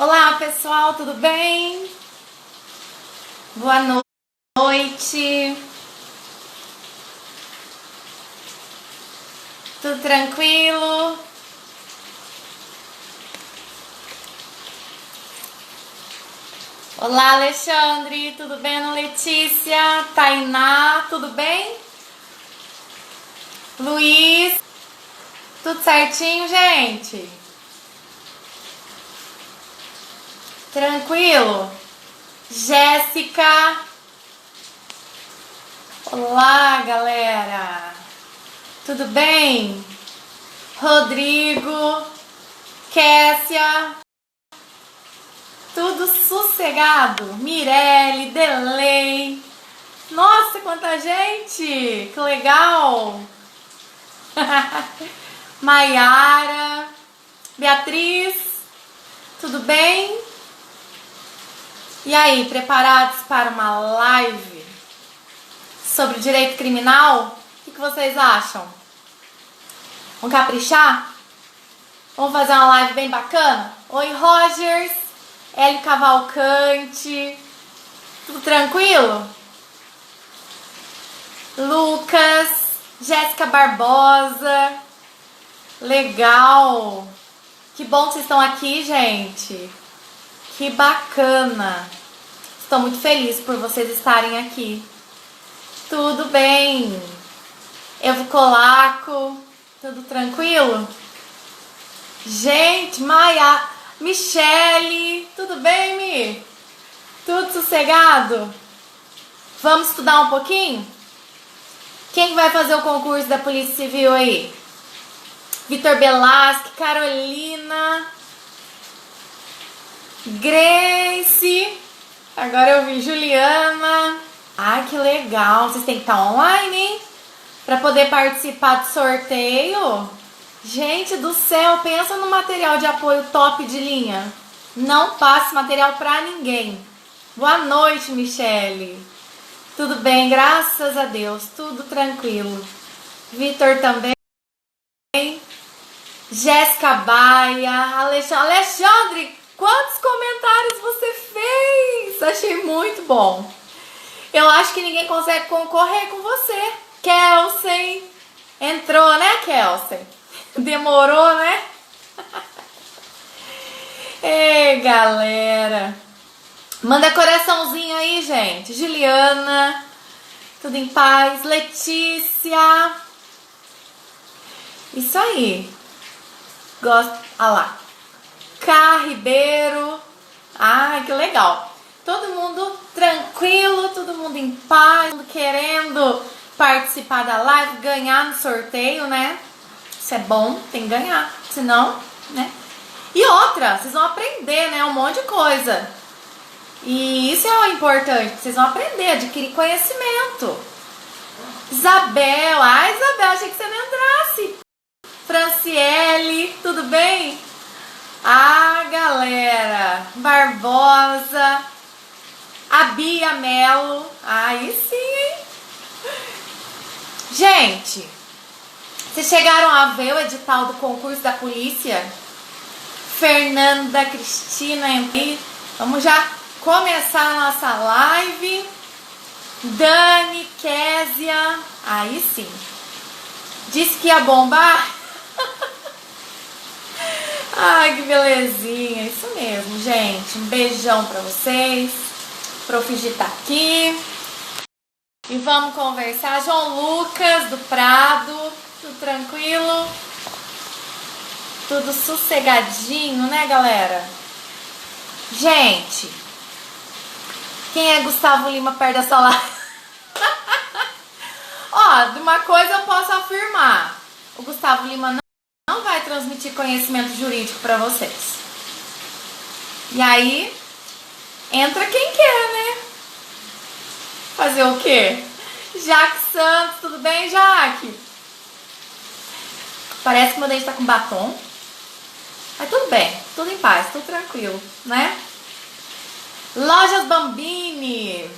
Olá, pessoal, tudo bem? Boa noite. Tudo tranquilo? Olá, Alexandre, tudo bem? Ana Letícia, Tainá, tudo bem? Luiz, tudo certinho, gente? Tranquilo? Jéssica, olá, galera, tudo bem? Rodrigo, Kessia, tudo sossegado? Mirelle, Delei, nossa, quanta gente, que legal! Maiara, Beatriz, tudo bem? E aí, preparados para uma live sobre direito criminal? O que vocês acham? Vamos caprichar? Vamos fazer uma live bem bacana? Oi, Rogers, Hélio Cavalcante, tudo tranquilo? Lucas, Jéssica Barbosa, legal! Que bom que vocês estão aqui, gente! Que bacana! Estou muito feliz por vocês estarem aqui. Tudo bem? Evo Colaco, tudo tranquilo? Gente, Maia, Michele, tudo bem, Mi? Tudo sossegado? Vamos estudar um pouquinho? Quem vai fazer o concurso da Polícia Civil aí? Vitor Belasque, Carolina, Grace, agora eu vi Juliana. Ai, que legal, vocês têm que estar online, hein? Para poder participar do sorteio. Gente do céu, pensa no material de apoio top de linha. Não passe material para ninguém. Boa noite, Michele. Tudo bem, graças a Deus, tudo tranquilo. Vitor também. Jéssica Baia, Alexandre, quantos comentários você fez? Achei muito bom. Eu acho que ninguém consegue concorrer com você. Kelsen, entrou, né, Kelsen? Demorou, né? Ei, galera. Manda coraçãozinho aí, gente. Juliana, tudo em paz. Letícia. Isso aí. Gosto. Ah lá. K. Ribeiro. Ai, que legal. Todo mundo tranquilo, todo mundo em paz, querendo participar da live, ganhar no sorteio, né? Isso é bom, tem que ganhar. Senão, né? E outra, vocês vão aprender, né? Um monte de coisa. E isso é o importante, vocês vão aprender, adquirir conhecimento. Isabel, Isabel, achei que você não entrasse. Franciele, tudo bem? Galera, Barbosa, a Bia Melo, aí sim, hein? Gente, vocês chegaram a ver o edital do concurso da polícia? Fernanda, Cristina, vamos já começar a nossa live. Dani, Késia, aí sim. Disse que ia bombar. Ai, que belezinha. Isso mesmo, gente. Um beijão pra vocês. Profigi tá aqui. E vamos conversar. João Lucas, do Prado. Tudo tranquilo? Tudo sossegadinho, né, galera? Gente, quem é Gustavo Lima perto dessa live? Ó, de uma coisa eu posso afirmar. O Gustavo Lima não vai transmitir conhecimento jurídico para vocês. E aí, entra quem quer, né? Fazer o quê? Jaque Santos, tudo bem, Jaque? Parece que meu dente tá com batom. Mas tudo bem, tudo em paz, tudo tranquilo, né? Lojas Bambini.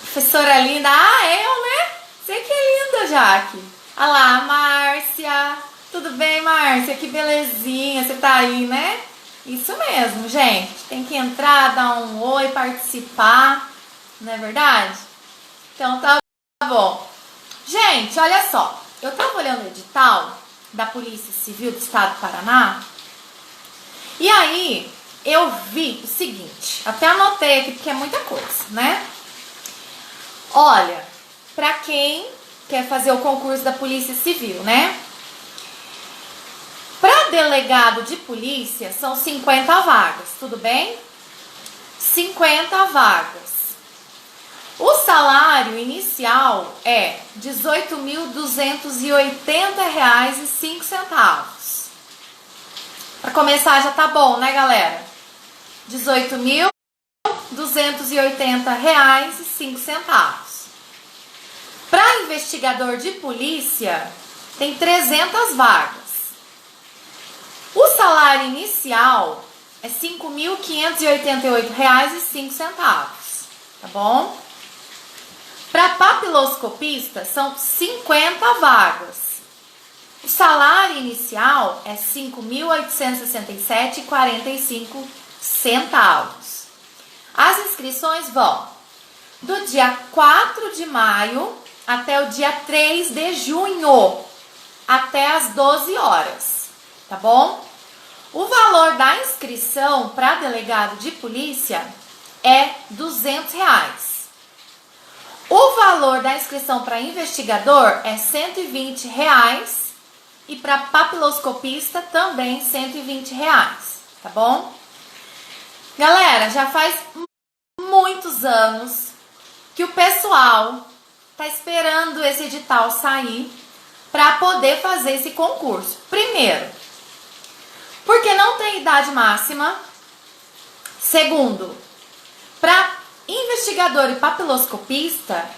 Professora linda. Eu, né? Você que é linda, Jaque. Olha lá, Márcia. Tudo bem, Márcia? Que belezinha. Você tá aí, né? Isso mesmo, gente. Tem que entrar, dar um oi, participar, não é verdade? Então tá bom. Gente, olha só, eu tava olhando o edital da Polícia Civil do Estado do Paraná e aí eu vi o seguinte, até anotei aqui porque é muita coisa, né? Olha, pra quem quer fazer o concurso da Polícia Civil, né? Para delegado de polícia são 50 vagas, tudo bem? 50 vagas. O salário inicial é R$ 18.280,05. Para começar já tá bom, né, galera? R$ 18.280,05. Para investigador de polícia, tem 300 vagas. O salário inicial é R$ 5.588,05, tá bom? Para papiloscopista, são 50 vagas. O salário inicial é R$ 5.867,45. As inscrições vão do dia 4 de maio até o dia 3 de junho, até as 12 horas, tá bom? O valor da inscrição para delegado de polícia é R$ 200. O valor da inscrição para investigador é R$ 120 e para papiloscopista também R$ 120, tá bom? Galera, já faz muitos anos que o pessoal tá esperando esse edital sair para poder fazer esse concurso. Primeiro, porque não tem idade máxima. Segundo, para investigador e papiloscopista,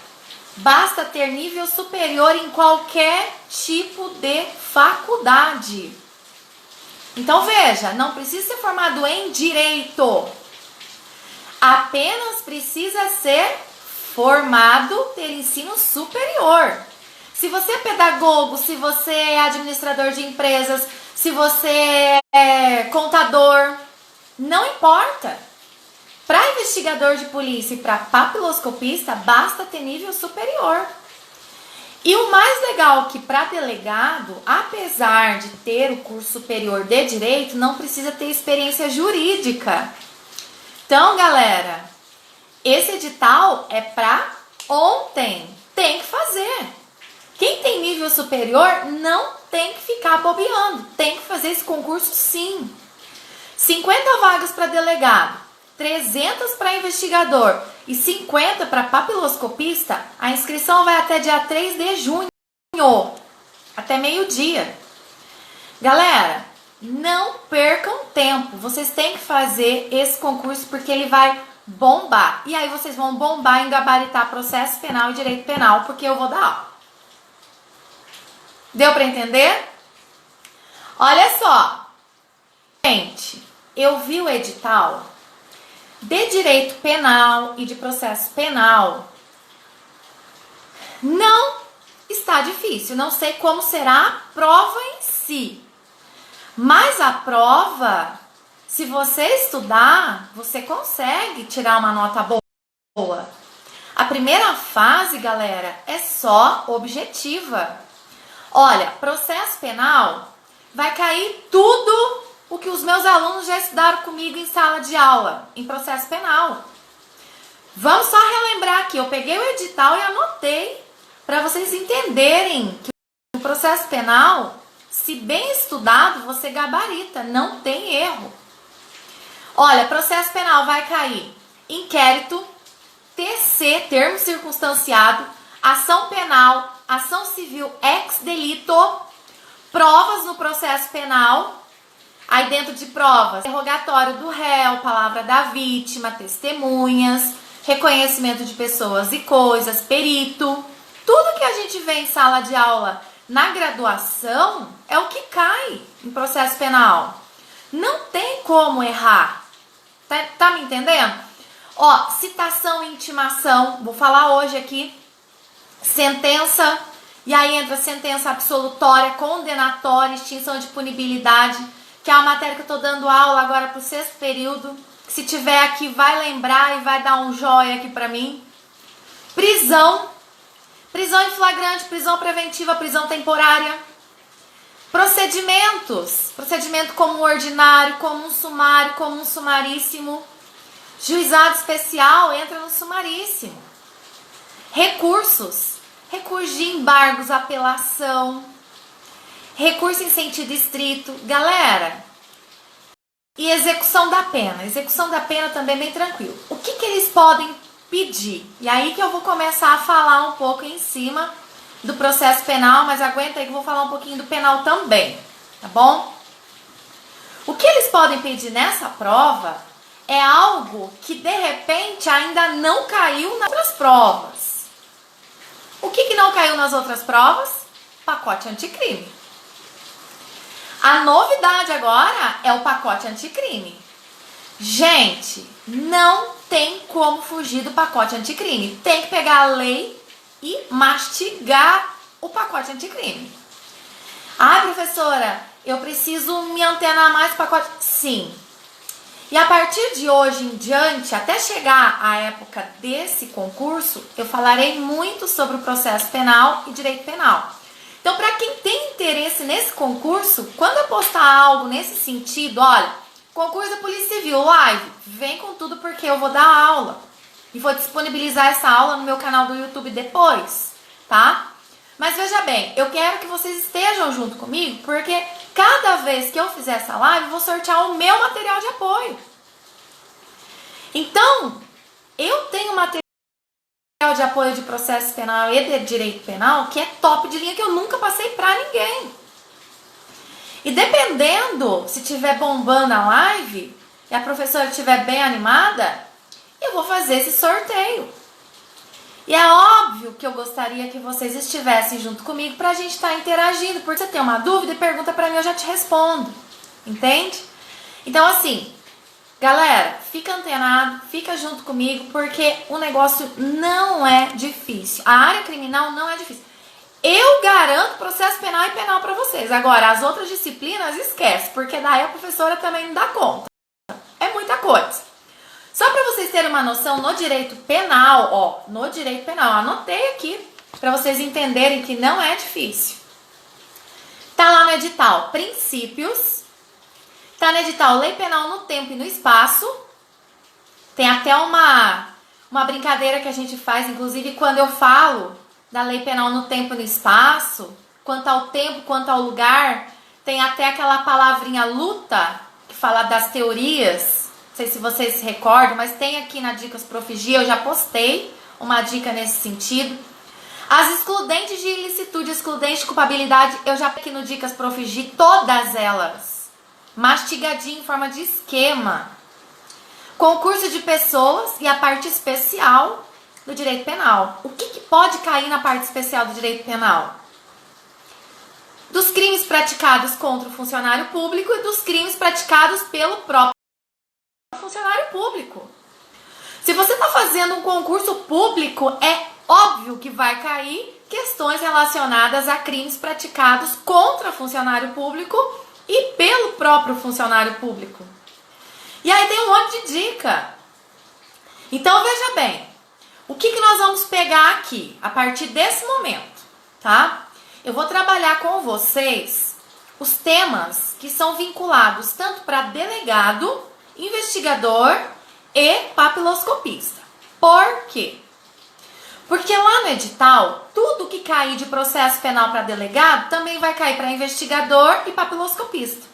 basta ter nível superior em qualquer tipo de faculdade. Então veja, não precisa ser formado em direito. Apenas precisa ser formado, ter ensino superior. Se você é pedagogo, se você é administrador de empresas, se você é contador, não importa. Para investigador de polícia e para papiloscopista, basta ter nível superior. E o mais legal que para delegado, apesar de ter o curso superior de direito, não precisa ter experiência jurídica. Então, galera, esse edital é para ontem. Tem que fazer. Quem tem nível superior não tem que ficar bobeando. Tem que fazer esse concurso sim. 50 vagas para delegado, 300 para investigador e 50 para papiloscopista. A inscrição vai até dia 3 de junho, até meio-dia. Galera, não percam tempo. Vocês têm que fazer esse concurso porque ele vai bombar. E aí vocês vão bombar em gabaritar processo penal e direito penal, porque eu vou dar aula. Deu para entender? Olha só. Gente, eu vi o edital de direito penal e de processo penal. Não está difícil. Não sei como será a prova em si. Mas a prova, se você estudar, você consegue tirar uma nota boa. A primeira fase, galera, é só objetiva. Olha, processo penal vai cair tudo o que os meus alunos já estudaram comigo em sala de aula, em processo penal. Vamos só relembrar aqui, eu peguei o edital e anotei para vocês entenderem que o processo penal, se bem estudado, você gabarita, não tem erro. Olha, processo penal vai cair inquérito, TC, termo circunstanciado, ação penal, ação civil ex delito, provas no processo penal. Aí dentro de provas, interrogatório do réu, palavra da vítima, testemunhas, reconhecimento de pessoas e coisas, perito. Tudo que a gente vê em sala de aula na graduação é o que cai em processo penal. Não tem como errar. Tá me entendendo? Ó, citação e intimação, vou falar hoje aqui. Sentença, e aí entra sentença absolutória, condenatória, extinção de punibilidade, que é uma matéria que eu tô dando aula agora pro 6º período. que se tiver aqui vai lembrar e vai dar um joia aqui pra mim. Prisão. Prisão em flagrante, prisão preventiva, prisão temporária. Procedimentos. Procedimento comum ordinário, comum sumário, comum sumaríssimo. Juizado especial entra no sumaríssimo. Recursos. Recurso de embargos, apelação. Recurso em sentido estrito. Galera, e execução da pena. Execução da pena também bem tranquilo. O que eles podem pedir? E aí que eu vou começar a falar um pouco em cima do processo penal, mas aguenta aí que eu vou falar um pouquinho do penal também, tá bom? O que eles podem pedir nessa prova é algo que de repente ainda não caiu nas outras provas. O que não caiu nas outras provas? Pacote anticrime. A novidade agora é o pacote anticrime. Gente, não tem como fugir do pacote anticrime. Tem que pegar a lei e mastigar o pacote anticrime. Ai, professora, eu preciso me antenar mais no pacote. Sim. E a partir de hoje em diante, até chegar à época desse concurso, eu falarei muito sobre o processo penal e direito penal. Então, para quem tem interesse nesse concurso, quando eu postar algo nesse sentido, olha, concurso da Polícia Civil, live, vem com tudo porque eu vou dar aula. E vou disponibilizar essa aula no meu canal do YouTube depois, tá? Mas veja bem, eu quero que vocês estejam junto comigo, porque cada vez que eu fizer essa live, eu vou sortear o meu material de apoio. Então, eu tenho material de apoio de processo penal e de direito penal que é top de linha, que eu nunca passei pra ninguém. E dependendo, se tiver bombando a live e a professora estiver bem animada, eu vou fazer esse sorteio. E é óbvio que eu gostaria que vocês estivessem junto comigo pra gente estar interagindo. Porque se você tem uma dúvida e pergunta pra mim, eu já te respondo. Entende? Então, assim, galera, fica antenado, fica junto comigo, porque o negócio não é difícil. A área criminal não é difícil. Eu garanto processo penal e penal pra vocês. Agora, as outras disciplinas, esquece, porque daí a professora também não dá conta. É muita coisa. Só para vocês terem uma noção, no direito penal, ó, no direito penal, anotei aqui para vocês entenderem que não é difícil. Tá lá no edital princípios, tá no edital lei penal no tempo e no espaço. Tem até uma brincadeira que a gente faz, inclusive quando eu falo da lei penal no tempo e no espaço, quanto ao tempo, quanto ao lugar, tem até aquela palavrinha luta, que fala das teorias. Não sei se vocês se recordam, mas tem aqui na Dicas Profigi, eu já postei uma dica nesse sentido. As excludentes de ilicitude, excludentes de culpabilidade, eu já aqui no Dicas Profigi, todas elas. Mastigadinho em forma de esquema. Concurso de pessoas e a parte especial do direito penal. O que pode cair na parte especial do direito penal? Dos crimes praticados contra o funcionário público e dos crimes praticados pelo próprio funcionário público. Se você está fazendo um concurso público, é óbvio que vai cair questões relacionadas a crimes praticados contra funcionário público e pelo próprio funcionário público. E aí tem um monte de dica. Então veja bem, o que nós vamos pegar aqui a partir desse momento, tá? Eu vou trabalhar com vocês os temas que são vinculados tanto para delegado, investigador e papiloscopista. Por quê? Porque lá no edital, tudo que cair de processo penal para delegado também vai cair para investigador e papiloscopista.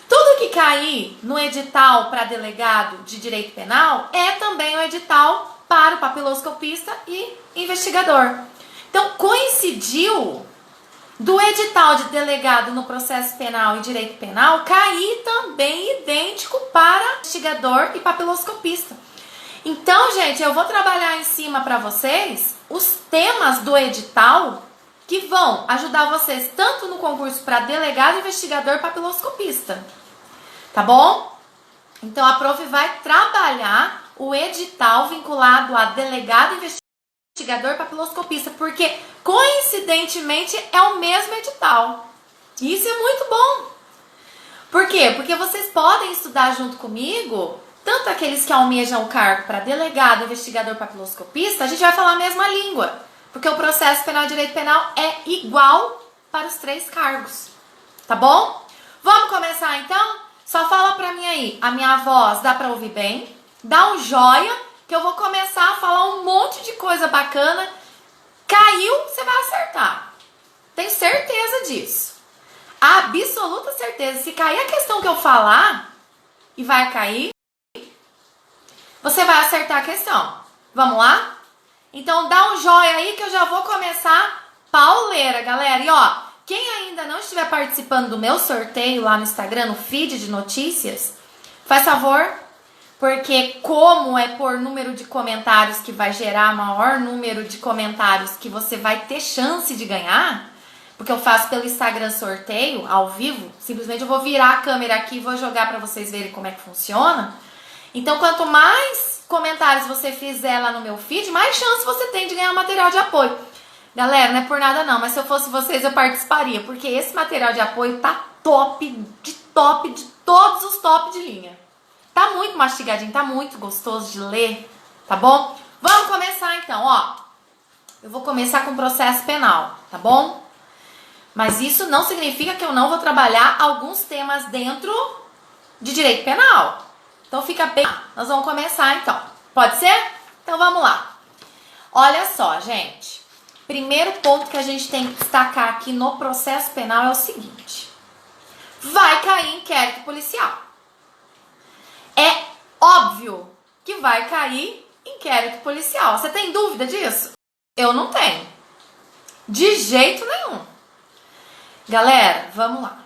Tudo que cair no edital para delegado de direito penal é também o edital para o papiloscopista e investigador. Então, coincidiu do edital de delegado no processo penal e direito penal cair também idêntico para investigador e papiloscopista. Então, gente, eu vou trabalhar em cima para vocês os temas do edital que vão ajudar vocês tanto no concurso para delegado, investigador e papiloscopista. Tá bom? Então, a prof vai trabalhar o edital vinculado a delegado, investigador e papiloscopista, porque coincidentemente é o mesmo edital. Isso é muito bom. Por quê? Porque vocês podem estudar junto comigo tanto aqueles que almejam o cargo para delegado, investigador, papiloscopista, a gente vai falar a mesma língua, porque o processo penal e direito penal é igual para os 3 cargos, tá bom? Vamos começar então? Só fala pra mim aí, a minha voz dá pra ouvir bem? Dá um joia, que eu vou começar a falar um monte de coisa bacana. Caiu, você vai acertar. Tenho certeza disso. Absoluta certeza. Se cair a questão que eu falar e vai cair, você vai acertar a questão. Vamos lá? Então dá um joia aí que eu já vou começar pauleira, galera. E ó, quem ainda não estiver participando do meu sorteio lá no Instagram, no feed de notícias, faz favor, porque como é por número de comentários que vai gerar maior número de comentários que você vai ter chance de ganhar, porque eu faço pelo Instagram sorteio, ao vivo, simplesmente eu vou virar a câmera aqui e vou jogar para vocês verem como é que funciona. Então, quanto mais comentários você fizer lá no meu feed, mais chance você tem de ganhar material de apoio. Galera, não é por nada não, mas se eu fosse vocês eu participaria, porque esse material de apoio tá top, de todos os top de linha. Tá muito mastigadinho, tá muito gostoso de ler, tá bom? Vamos começar então, ó. Eu vou começar com processo penal, tá bom? Mas isso não significa que eu não vou trabalhar alguns temas dentro de direito penal. Então fica bem... Nós vamos começar então. Pode ser? Então vamos lá. Olha só, gente. Primeiro ponto que a gente tem que destacar aqui no processo penal é o seguinte. Vai cair inquérito policial. É óbvio que vai cair inquérito policial. Você tem dúvida disso? Eu não tenho. De jeito nenhum. Galera, vamos lá.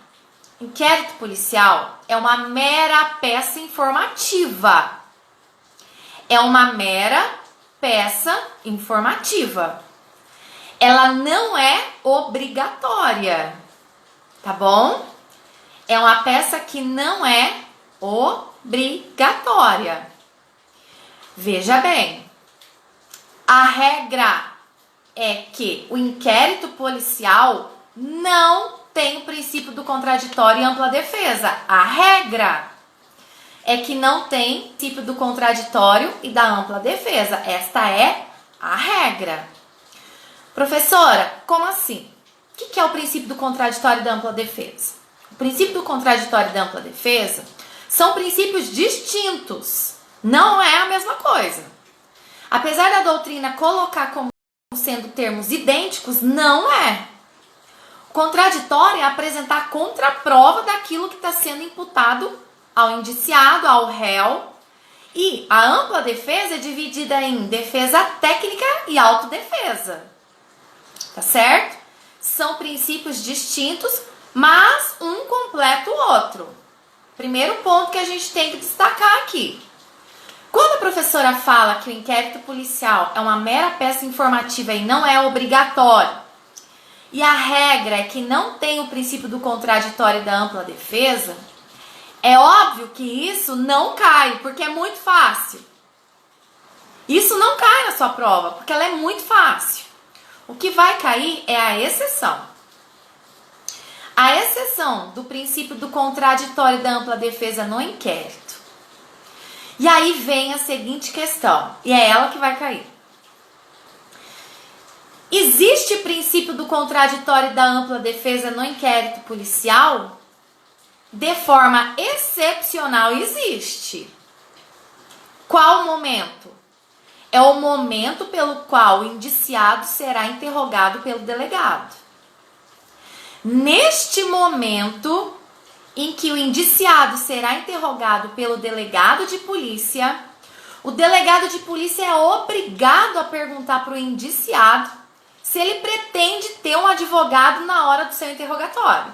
Inquérito policial é uma mera peça informativa. É uma mera peça informativa. Ela não é obrigatória, tá bom? É uma peça que não é obrigatória. Veja bem, a regra é que o inquérito policial não tem o princípio do contraditório e ampla defesa. A regra é que não tem o princípio do contraditório e da ampla defesa. Esta é a regra. Professora, como assim? O que é o princípio do contraditório e da ampla defesa? O princípio do contraditório e da ampla defesa são princípios distintos. Não é a mesma coisa. Apesar da doutrina colocar como sendo termos idênticos, não é. Contraditório é apresentar contraprova daquilo que está sendo imputado ao indiciado, ao réu. E a ampla defesa é dividida em defesa técnica e autodefesa. Tá certo? São princípios distintos, mas um completa o outro. Primeiro ponto que a gente tem que destacar aqui. Quando a professora fala que o inquérito policial é uma mera peça informativa e não é obrigatório, e a regra é que não tem o princípio do contraditório e da ampla defesa, é óbvio que isso não cai, porque é muito fácil. Isso não cai na sua prova, porque ela é muito fácil. O que vai cair é a exceção. A exceção do princípio do contraditório e da ampla defesa no inquérito. E aí vem a seguinte questão, e é ela que vai cair. Existe princípio do contraditório e da ampla defesa no inquérito policial? De forma excepcional existe. Qual o momento? É o momento pelo qual o indiciado será interrogado pelo delegado. Neste momento em que o indiciado será interrogado pelo delegado de polícia, o delegado de polícia é obrigado a perguntar para o indiciado se ele pretende ter um advogado na hora do seu interrogatório.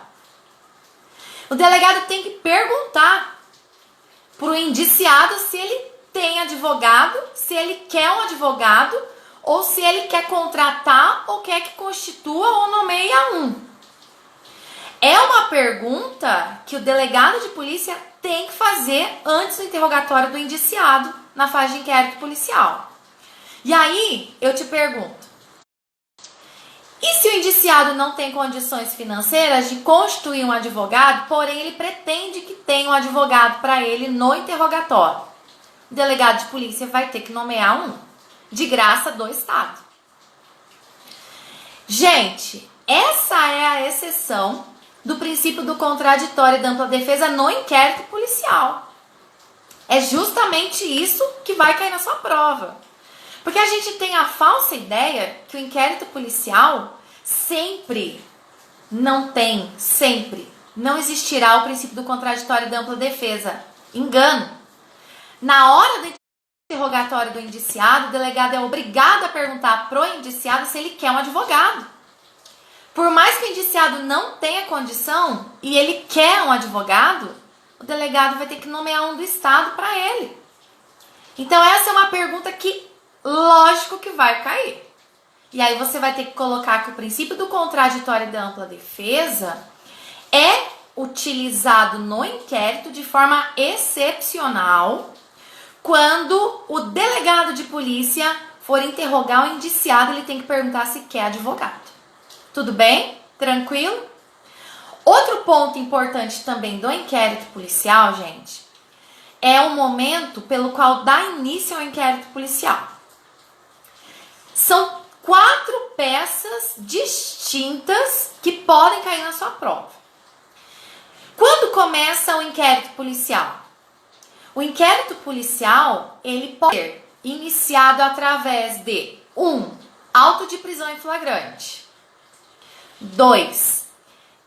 O delegado tem que perguntar para o indiciado se ele tem advogado, se ele quer um advogado, ou se ele quer contratar ou quer que constitua ou nomeia um. É uma pergunta que o delegado de polícia tem que fazer antes do interrogatório do indiciado na fase de inquérito policial. E aí, eu te pergunto, e se o indiciado não tem condições financeiras de constituir um advogado, porém ele pretende que tenha um advogado para ele no interrogatório? o delegado de polícia vai ter que nomear um, de graça do Estado. Gente, essa é a exceção do princípio do contraditório e da ampla defesa no inquérito policial. É justamente isso que vai cair na sua prova. Porque a gente tem a falsa ideia que o inquérito policial sempre não existirá o princípio do contraditório e da ampla defesa. Engano. Na hora do interrogatório do indiciado, o delegado é obrigado a perguntar pro indiciado se ele quer um advogado. Por mais que o indiciado não tenha condição e ele quer um advogado, o delegado vai ter que nomear um do Estado para ele. Então essa é uma pergunta que, lógico que vai cair. E aí você vai ter que colocar que o princípio do contraditório e da ampla defesa é utilizado no inquérito de forma excepcional quando o delegado de polícia for interrogar o indiciado, ele tem que perguntar se quer advogado. Tudo bem? Tranquilo? Outro ponto importante também do inquérito policial, gente, é o momento pelo qual dá início ao inquérito policial. São 4 peças distintas que podem cair na sua prova. Quando começa o inquérito policial? O inquérito policial, ele pode ser iniciado através de 1. Auto de prisão em flagrante. 2.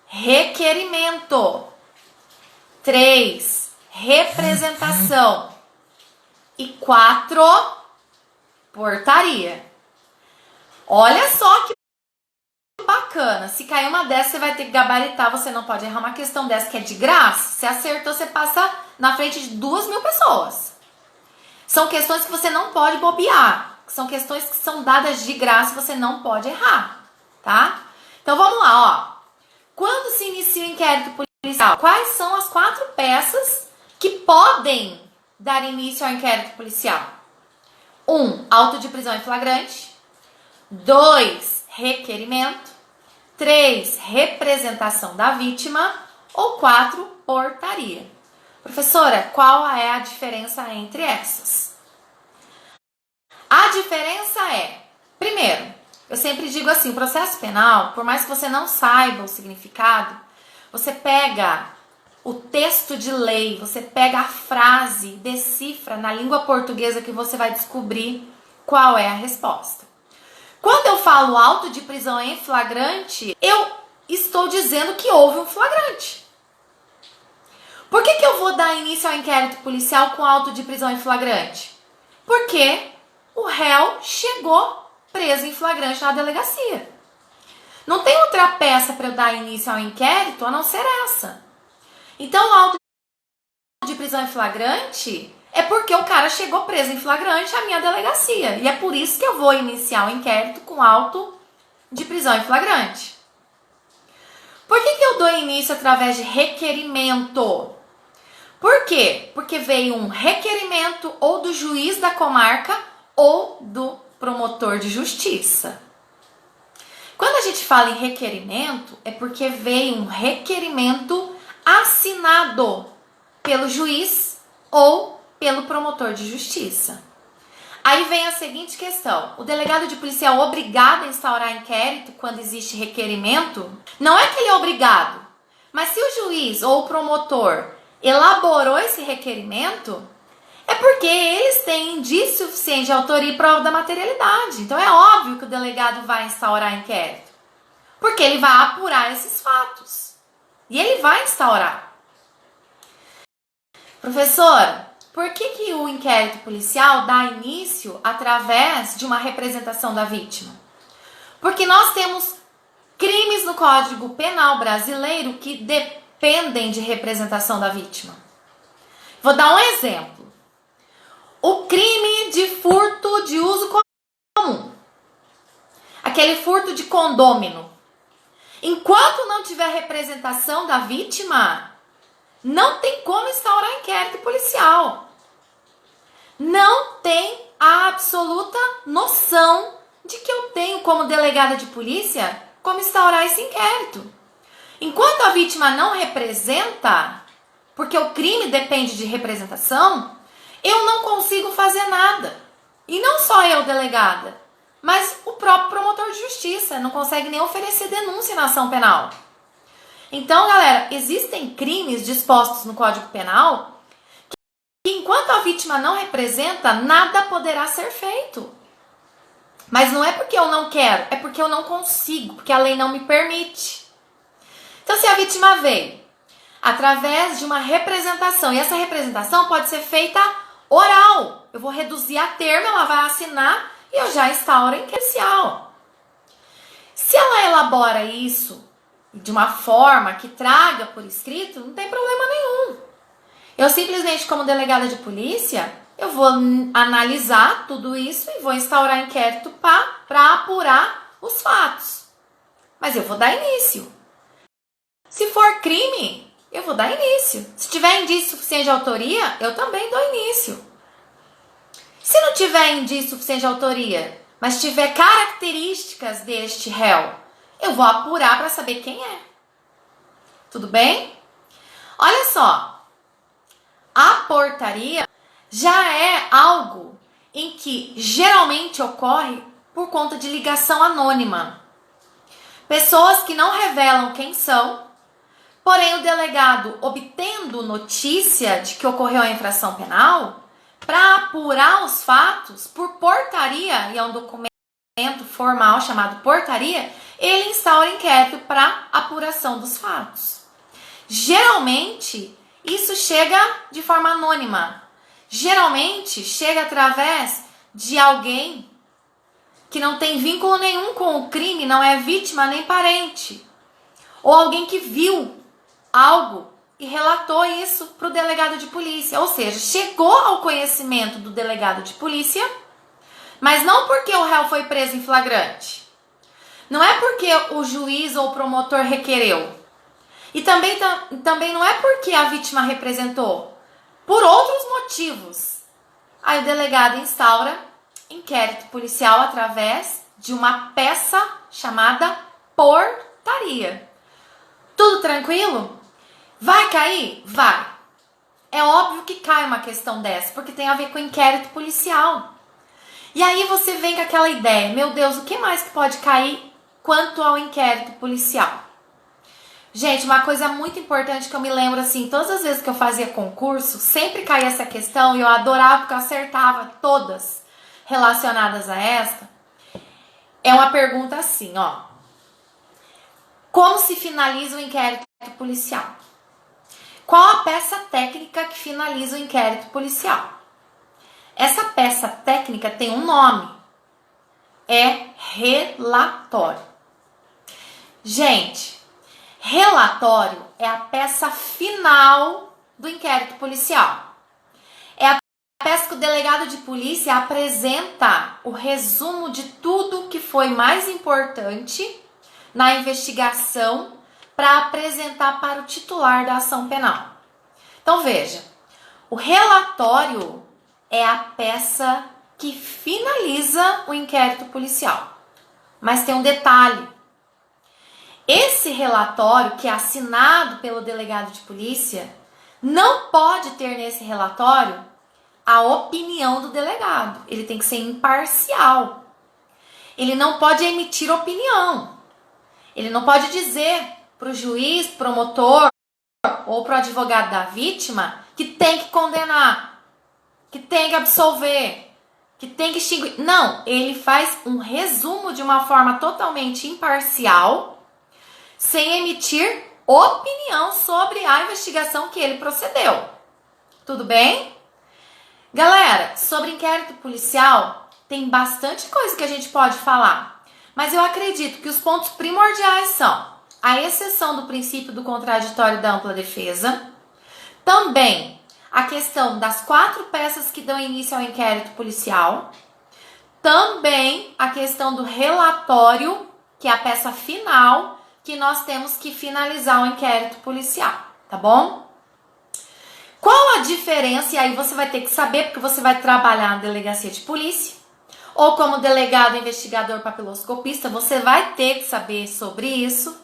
Requerimento. 3. Representação. E 4. Portaria. Olha só que bacana. Se cair uma dessa, você vai ter que gabaritar. Você não pode errar uma questão dessa que é de graça. Se acertou, você passa na frente de 2.000 pessoas. São questões que você não pode bobear. São questões que são dadas de graça, você não pode errar, tá? Então vamos lá, ó. Quando se inicia o inquérito policial, quais são as 4 peças que podem dar início ao inquérito policial? 1. Auto de prisão em flagrante. 2. Requerimento. 3. Representação da vítima. Ou 4. Portaria. Professora, qual é a diferença entre essas? A diferença é, primeiro, eu sempre digo assim, o processo penal, por mais que você não saiba o significado, você pega o texto de lei, você pega a frase, decifra na língua portuguesa que você vai descobrir qual é a resposta. Quando eu falo auto de prisão em flagrante, eu estou dizendo que houve um flagrante. Por que eu vou dar início ao inquérito policial com auto de prisão em flagrante? Porque o réu chegou preso em flagrante na delegacia. Não tem outra peça para eu dar início ao inquérito a não ser essa. Então, o auto de prisão em flagrante é porque o cara chegou preso em flagrante à minha delegacia. E é por isso que eu vou iniciar o inquérito com auto de prisão em flagrante. Por que eu dou início através de requerimento? Por quê? Porque veio um requerimento ou do juiz da comarca ou do promotor de justiça. Quando a gente fala em requerimento, é porque veio um requerimento assinado pelo juiz ou pelo promotor de justiça. Aí vem a seguinte questão: o delegado de polícia é obrigado a instaurar inquérito quando existe requerimento? Não é que ele é obrigado, mas se o juiz ou o promotor elaborou esse requerimento, é porque eles têm indício suficiente de autoria e prova da materialidade. Então é óbvio que o delegado vai instaurar inquérito, porque ele vai apurar esses fatos. E ele vai instaurar. Professora, por que o inquérito policial dá início através de uma representação da vítima? Porque nós temos crimes no Código Penal brasileiro que dependem de representação da vítima. Vou dar um exemplo. O crime de furto de uso comum. Aquele furto de condômino. Enquanto não tiver representação da vítima, não tem como instaurar inquérito policial. Não tem a absoluta noção de que eu tenho, como delegada de polícia, como instaurar esse inquérito. Enquanto a vítima não representa, porque o crime depende de representação, eu não consigo fazer nada. E não só eu, delegada, mas o próprio promotor de justiça não consegue nem oferecer denúncia na ação penal. Então, galera, existem crimes dispostos no Código Penal que, enquanto a vítima não representa, nada poderá ser feito. Mas não é porque eu não quero, é porque eu não consigo, porque a lei não me permite. Então, se a vítima veio através de uma representação, e essa representação pode ser feita oral, eu vou reduzir a termo, ela vai assinar e eu já instauro em inquérito. Se ela elabora isso de uma forma que traga por escrito, não tem problema nenhum. Eu simplesmente, como delegada de polícia, eu vou analisar tudo isso e vou instaurar inquérito para apurar os fatos. Mas eu vou dar início. Se for crime, eu vou dar início. Se tiver indício suficiente de autoria, eu também dou início. Se não tiver indício suficiente de autoria, mas tiver características deste réu, eu vou apurar para saber quem é. Tudo bem? Olha só, a portaria já é algo em que geralmente ocorre por conta de ligação anônima. Pessoas que não revelam quem são, porém o delegado, obtendo notícia de que ocorreu a infração penal, para apurar os fatos por portaria, e é um documento formal chamado portaria, ele instaura inquérito para apuração dos fatos. Geralmente, isso chega de forma anônima. Geralmente, chega através de alguém que não tem vínculo nenhum com o crime, não é vítima nem parente. Ou alguém que viu algo e relatou isso para o delegado de polícia. Ou seja, chegou ao conhecimento do delegado de polícia, mas não porque o réu foi preso em flagrante. Não é porque o juiz ou o promotor requereu. E também não é porque a vítima representou. Por outros motivos. Aí o delegado instaura inquérito policial através de uma peça chamada portaria. Tudo tranquilo? Vai cair? Vai. É óbvio que cai uma questão dessa, porque tem a ver com inquérito policial. E aí você vem com aquela ideia, meu Deus, o que mais que pode cair quanto ao inquérito policial? Gente, uma coisa muito importante que eu me lembro, assim, todas as vezes que eu fazia concurso, sempre caía essa questão e eu adorava porque eu acertava todas relacionadas a esta. É uma pergunta assim, ó. Como se finaliza o inquérito policial? Qual a peça técnica que finaliza o inquérito policial? Essa peça técnica tem um nome. É relatório. Gente, relatório é a peça final do inquérito policial. É a peça que o delegado de polícia apresenta o resumo de tudo que foi mais importante na investigação para apresentar para o titular da ação penal. Então veja, o relatório é a peça que finaliza o inquérito policial. Mas tem um detalhe. Esse relatório, que é assinado pelo delegado de polícia, não pode ter nesse relatório a opinião do delegado. Ele tem que ser imparcial. Ele não pode emitir opinião. Ele não pode dizer para o juiz, promotor ou para o advogado da vítima que tem que condenar, que tem que absolver, que tem que extinguir. Não, ele faz um resumo de uma forma totalmente imparcial, sem emitir opinião sobre a investigação que ele procedeu. Tudo bem? Galera, sobre inquérito policial, tem bastante coisa que a gente pode falar, mas eu acredito que os pontos primordiais são a exceção do princípio do contraditório da ampla defesa, também a questão das 4 peças que dão início ao inquérito policial, também a questão do relatório, que é a peça final, que nós temos que finalizar o inquérito policial, tá bom? Qual a diferença? E aí você vai ter que saber, porque você vai trabalhar na delegacia de polícia, ou como delegado investigador papiloscopista, você vai ter que saber sobre isso.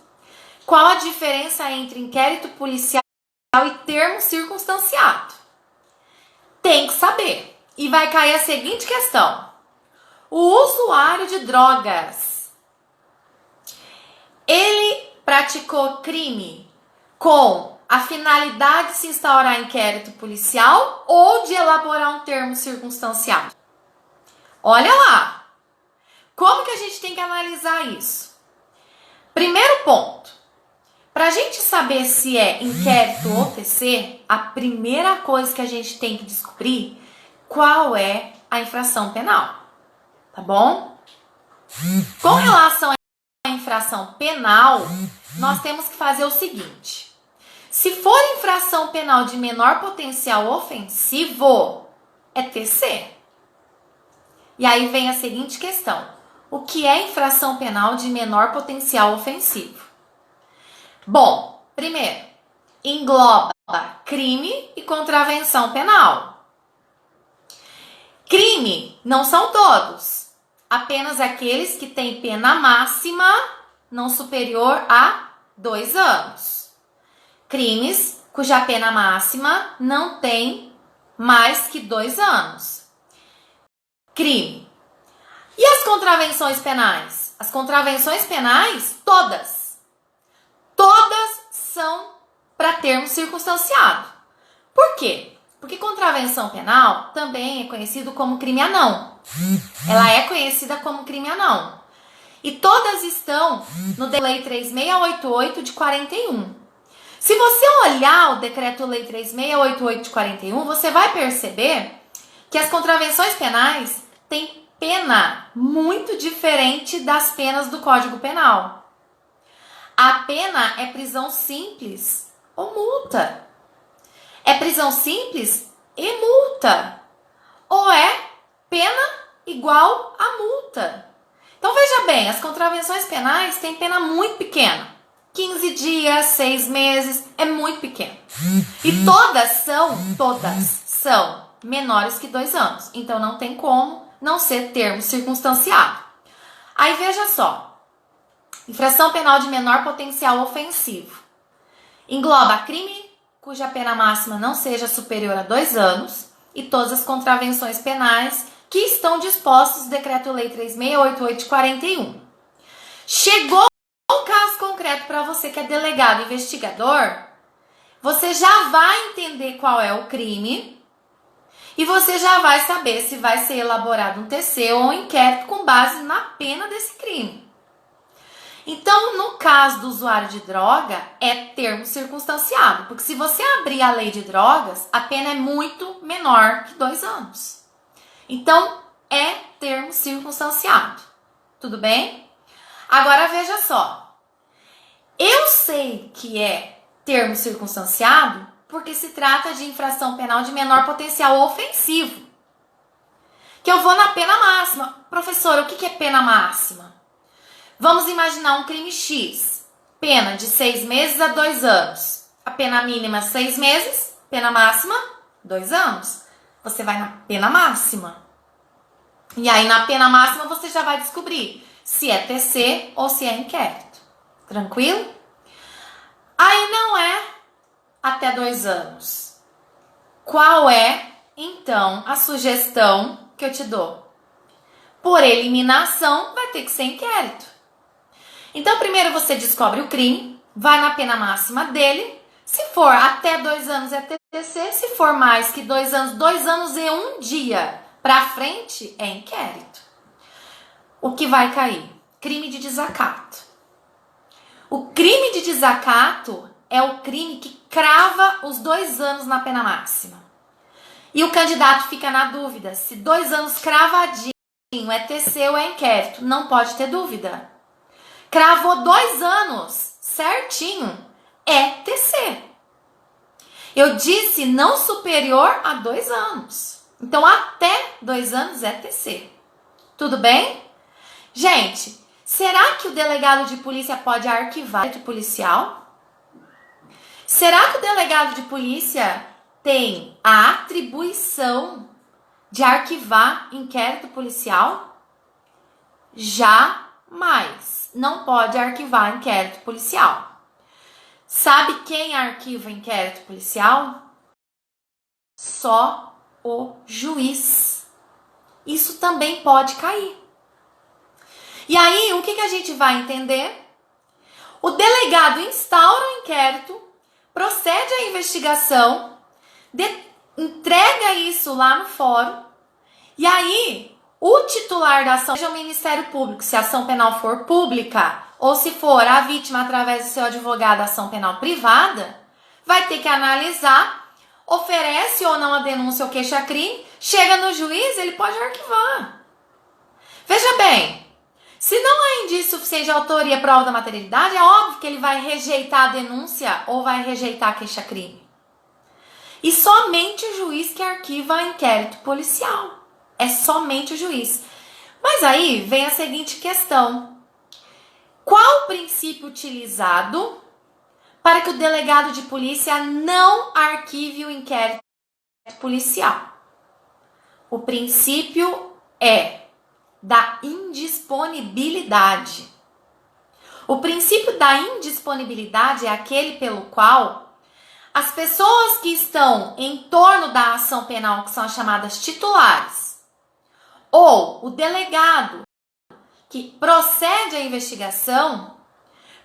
Qual a diferença entre inquérito policial e termo circunstanciado? Tem que saber. e vai cair a seguinte questão. O usuário de drogas, ele praticou crime com a finalidade de se instaurar inquérito policial ou de elaborar um termo circunstanciado? Olha lá. Como que a gente tem que analisar isso? Primeiro ponto. Para a gente saber se é inquérito ou TC, a primeira coisa que a gente tem que descobrir qual é a infração penal, tá bom? Com relação à infração penal, nós temos que fazer o seguinte. Se for infração penal de menor potencial ofensivo, é TC. E aí vem a seguinte questão. O que é infração penal de menor potencial ofensivo? Bom, primeiro, engloba crime e contravenção penal. Crime não são todos, apenas aqueles que têm pena máxima não superior a 2 anos. Crimes cuja pena máxima não tem mais que 2 anos. Crime. E as contravenções penais? As contravenções penais, todas são para termo circunstanciado. Por quê? Porque contravenção penal também é conhecido como crime anão. Ela é conhecida como crime anão. E todas estão no Lei 3688 de 41. Se você olhar o Decreto-Lei 3688 de 41, você vai perceber que as contravenções penais têm pena muito diferente das penas do Código Penal. A pena é prisão simples ou multa. É prisão simples e multa. Ou é pena igual a multa. Então veja bem, as contravenções penais têm pena muito pequena. 15 dias, 6 meses, é muito pequeno. E todas são menores que 2 anos. Então não tem como não ser termo circunstanciado. Aí veja só. Infração penal de menor potencial ofensivo. Engloba crime cuja pena máxima não seja superior a 2 anos e todas as contravenções penais que estão dispostos no Decreto-Lei 3688 de 41. Chegou um caso concreto para você que é delegado investigador, você já vai entender qual é o crime e você já vai saber se vai ser elaborado um TC ou um inquérito com base na pena desse crime. Então, no caso do usuário de droga, é termo circunstanciado. Porque se você abrir a lei de drogas, a pena é muito menor que 2 anos. Então, é termo circunstanciado. Tudo bem? Agora, veja só. Eu sei que é termo circunstanciado porque se trata de infração penal de menor potencial ofensivo. Que eu vou na pena máxima. Professora, o que é pena máxima? Vamos imaginar um crime X, pena de 6 meses a 2 anos. A pena mínima 6 meses, pena máxima 2 anos. Você vai na pena máxima. E aí na pena máxima você já vai descobrir se é TC ou se é inquérito. Tranquilo? Aí não é até 2 anos. Qual é, então, a sugestão que eu te dou? Por eliminação, vai ter que ser inquérito. Então, primeiro você descobre o crime, vai na pena máxima dele. Se for até 2 anos é TC, se for mais que 2 anos, 2 anos e 1 dia para frente é inquérito. O que vai cair? Crime de desacato. O crime de desacato é o crime que crava os 2 anos na pena máxima. E o candidato fica na dúvida se 2 anos cravadinho é TC ou é inquérito. Não pode ter dúvida. Cravou 2 anos certinho, é TC. Eu disse não superior a 2 anos. Então, até 2 anos é TC. Tudo bem? Gente, será que o delegado de polícia pode arquivar inquérito policial? Será que o delegado de polícia tem a atribuição de arquivar inquérito policial? Jamais. Não pode arquivar inquérito policial. Sabe quem arquiva inquérito policial? Só o juiz. isso também pode cair. E aí, o que a gente vai entender? O delegado instaura o inquérito, procede à investigação, entrega isso lá no fórum, e aí o titular da ação, seja o Ministério Público, se a ação penal for pública, ou se for a vítima através do seu advogado, a ação penal privada, vai ter que analisar, oferece ou não a denúncia ou queixa-crime, chega no juiz, ele pode arquivar. Veja bem, se não há indício suficiente de autoria e prova da materialidade, é óbvio que ele vai rejeitar a denúncia ou vai rejeitar a queixa-crime. E somente o juiz que arquiva inquérito policial. É somente o juiz. Mas aí vem a seguinte questão. Qual o princípio utilizado para que o delegado de polícia não arquive o inquérito policial? O princípio é da indisponibilidade. O princípio da indisponibilidade é aquele pelo qual as pessoas que estão em torno da ação penal, que são as chamadas titulares, ou o delegado que procede à investigação,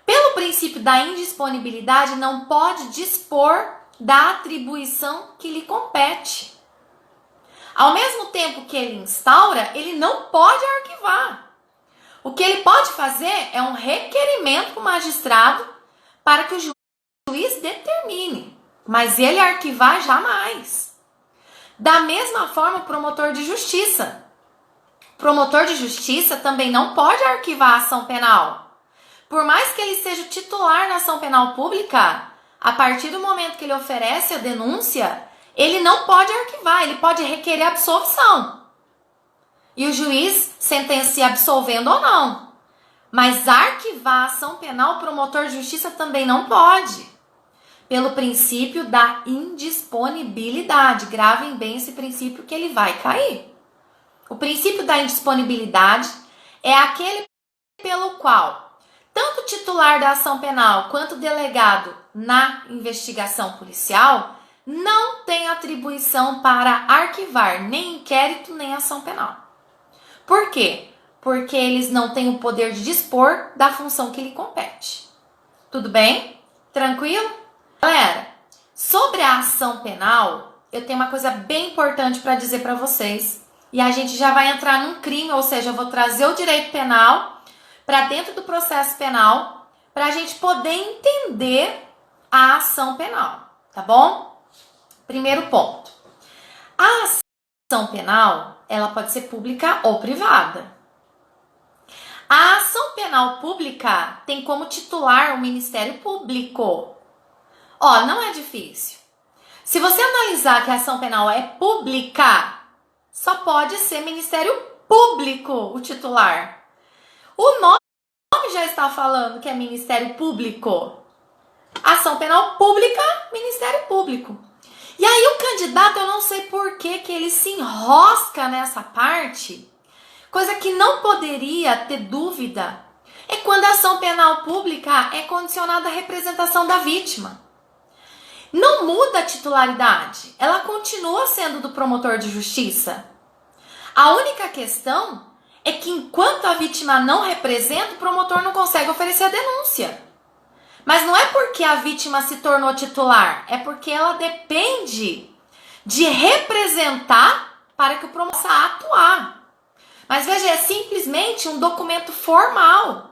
pelo princípio da indisponibilidade, não pode dispor da atribuição que lhe compete. Ao mesmo tempo que ele instaura, ele não pode arquivar. O que ele pode fazer é um requerimento para o magistrado para que o juiz determine, mas ele arquivar jamais. Da mesma forma, o promotor de justiça. O promotor de justiça também não pode arquivar a ação penal. Por mais que ele seja o titular na ação penal pública, a partir do momento que ele oferece a denúncia, ele não pode arquivar, ele pode requerer absolvição. E o juiz sentencia absolvendo ou não. Mas arquivar a ação penal, o promotor de justiça também não pode. Pelo princípio da indisponibilidade. Gravem bem esse princípio que ele vai cair. O princípio da indisponibilidade é aquele pelo qual tanto o titular da ação penal quanto o delegado na investigação policial não tem atribuição para arquivar nem inquérito nem ação penal. Por quê? Porque eles não têm o poder de dispor da função que lhe compete. Tudo bem? Tranquilo? Galera, sobre a ação penal, eu tenho uma coisa bem importante para dizer para vocês. E a gente já vai entrar num crime, ou seja, eu vou trazer o direito penal para dentro do processo penal para a gente poder entender a ação penal, tá bom? Primeiro ponto. A ação penal, ela pode ser pública ou privada. A ação penal pública tem como titular o Ministério Público. Ó, não é difícil. Se você analisar que a ação penal é pública, só pode ser Ministério Público o titular. O nome já está falando que é Ministério Público. Ação penal pública, Ministério Público. E aí o candidato, eu não sei por que ele se enrosca nessa parte, coisa que não poderia ter dúvida, é quando a ação penal pública é condicionada à representação da vítima. Não muda a titularidade, ela continua sendo do promotor de justiça. A única questão é que enquanto a vítima não representa, o promotor não consegue oferecer a denúncia. Mas não é porque a vítima se tornou titular, é porque ela depende de representar para que o promotor possa atuar. Mas veja, é simplesmente um documento formal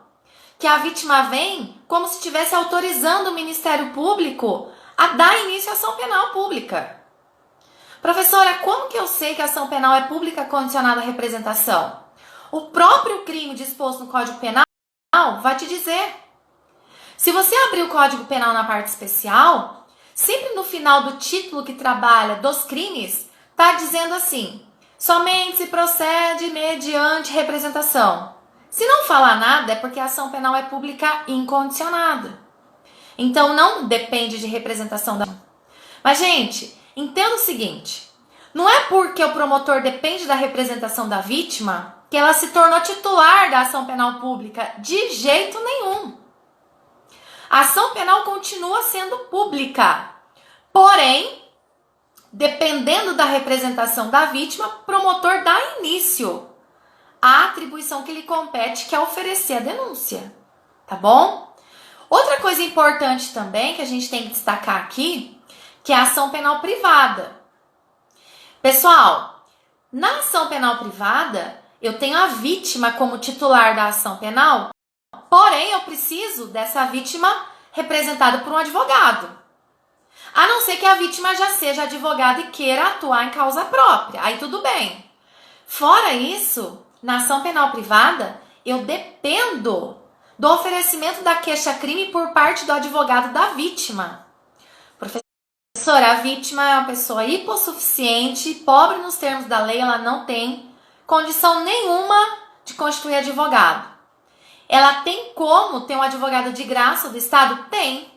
que a vítima vem como se estivesse autorizando o Ministério Público a dar início à ação penal pública. Professora, como que eu sei que a ação penal é pública condicionada à representação? O próprio crime disposto no Código Penal vai te dizer. Se você abrir o Código Penal na parte especial, sempre no final do título que trabalha dos crimes, está dizendo assim: somente se procede mediante representação. Se não falar nada, é porque a ação penal é pública incondicionada. Então não depende de representação da... Mas, gente, entenda o seguinte: não é porque o promotor depende da representação da vítima que ela se tornou titular da ação penal pública. De jeito nenhum. A ação penal continua sendo pública. Porém, dependendo da representação da vítima, o promotor dá início à atribuição que lhe compete, que é oferecer a denúncia, tá bom? Outra coisa importante também que a gente tem que destacar aqui, que é a ação penal privada. Pessoal, na ação penal privada, eu tenho a vítima como titular da ação penal, porém eu preciso dessa vítima representada por um advogado. A não ser que a vítima já seja advogada e queira atuar em causa própria, aí tudo bem. Fora isso, na ação penal privada, eu dependo do oferecimento da queixa-crime por parte do advogado da vítima. Professora, a vítima é uma pessoa hipossuficiente, pobre nos termos da lei, ela não tem condição nenhuma de constituir advogado. Ela tem como ter um advogado de graça do Estado? Tem.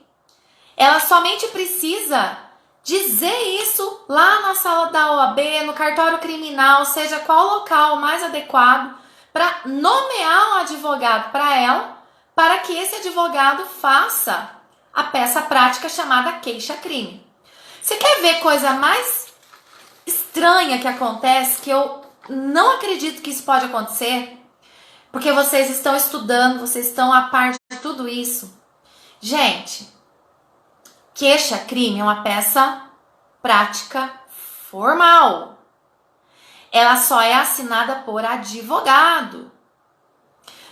Ela somente precisa dizer isso lá na sala da OAB, no cartório criminal, seja qual local mais adequado, para nomear um advogado para ela, para que esse advogado faça a peça prática chamada queixa-crime. Você quer ver coisa mais estranha que acontece, que eu não acredito que isso pode acontecer, porque vocês estão estudando, vocês estão a par de tudo isso. Gente, queixa-crime é uma peça prática formal. Ela só é assinada por advogado.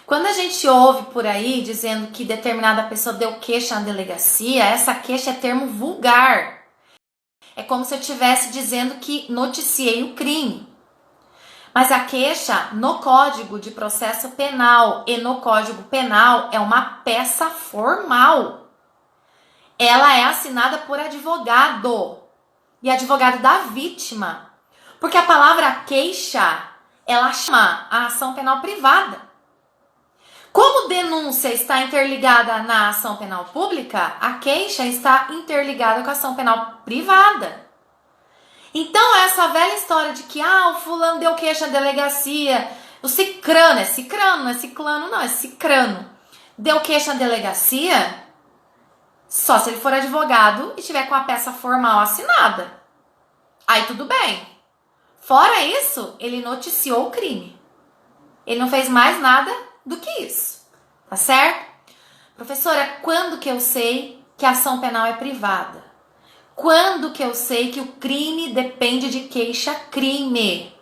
Quando a gente ouve por aí dizendo que determinada pessoa deu queixa na delegacia, essa queixa é termo vulgar. É como se eu estivesse dizendo que noticiei o crime. Mas a queixa no Código de Processo Penal e no Código Penal é uma peça formal. Ela é assinada por advogado. E advogado da vítima. Porque a palavra queixa, ela chama a ação penal privada. Como denúncia está interligada na ação penal pública, a queixa está interligada com a ação penal privada. Então, essa velha história de que o fulano deu queixa na delegacia, o cicrano, é cicrano, não é ciclano não, é cicrano, deu queixa na delegacia, só se ele for advogado e tiver com a peça formal assinada. Aí tudo bem. Fora isso, ele noticiou o crime. Ele não fez mais nada do que isso, tá certo? Professora, quando que eu sei que a ação penal é privada? Quando que eu sei que o crime depende de queixa-crime?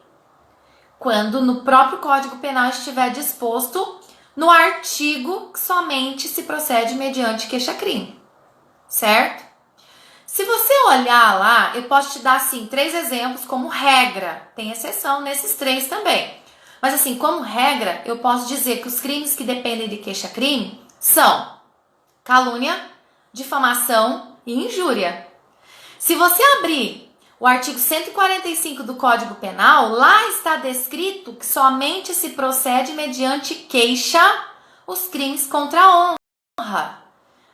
Quando no próprio Código Penal estiver disposto no artigo que somente se procede mediante queixa-crime, certo? Se você olhar lá, eu posso te dar assim 3 exemplos como regra, tem exceção nesses 3 também. Mas assim, como regra, eu posso dizer que os crimes que dependem de queixa-crime são calúnia, difamação e injúria. Se você abrir o artigo 145 do Código Penal, lá está descrito que somente se procede mediante queixa os crimes contra a honra.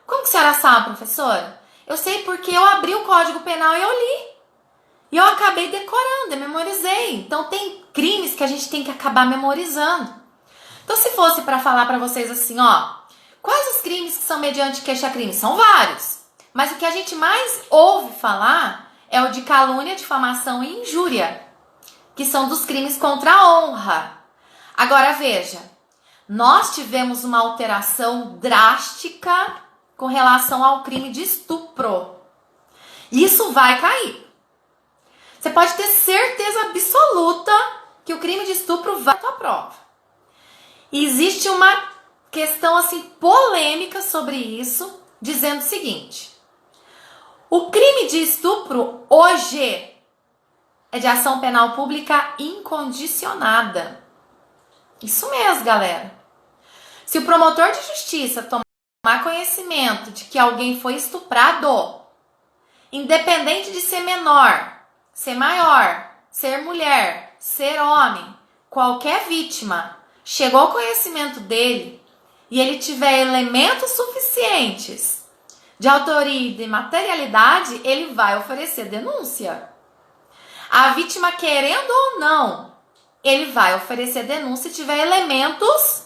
Como que a senhora sabe, professora? Eu sei porque eu abri o Código Penal e eu li. E eu acabei decorando, eu memorizei. Então tem crimes que a gente tem que acabar memorizando. Então se fosse para falar para vocês assim, quais os crimes que são mediante queixa-crime? São vários. Mas o que a gente mais ouve falar é o de calúnia, difamação e injúria, que são dos crimes contra a honra. Agora veja, nós tivemos uma alteração drástica com relação ao crime de estupro. Isso vai cair. Você pode ter certeza absoluta que o crime de estupro vai à tua prova. E existe uma questão assim polêmica sobre isso, dizendo o seguinte: o crime de estupro hoje é de ação penal pública incondicionada. Isso mesmo, galera. Se o promotor de justiça tomar conhecimento de que alguém foi estuprado, independente de ser menor, ser maior, ser mulher, ser homem, qualquer vítima, chegou ao conhecimento dele e ele tiver elementos suficientes de autoria e de materialidade, ele vai oferecer denúncia. A vítima, querendo ou não, ele vai oferecer denúncia se tiver elementos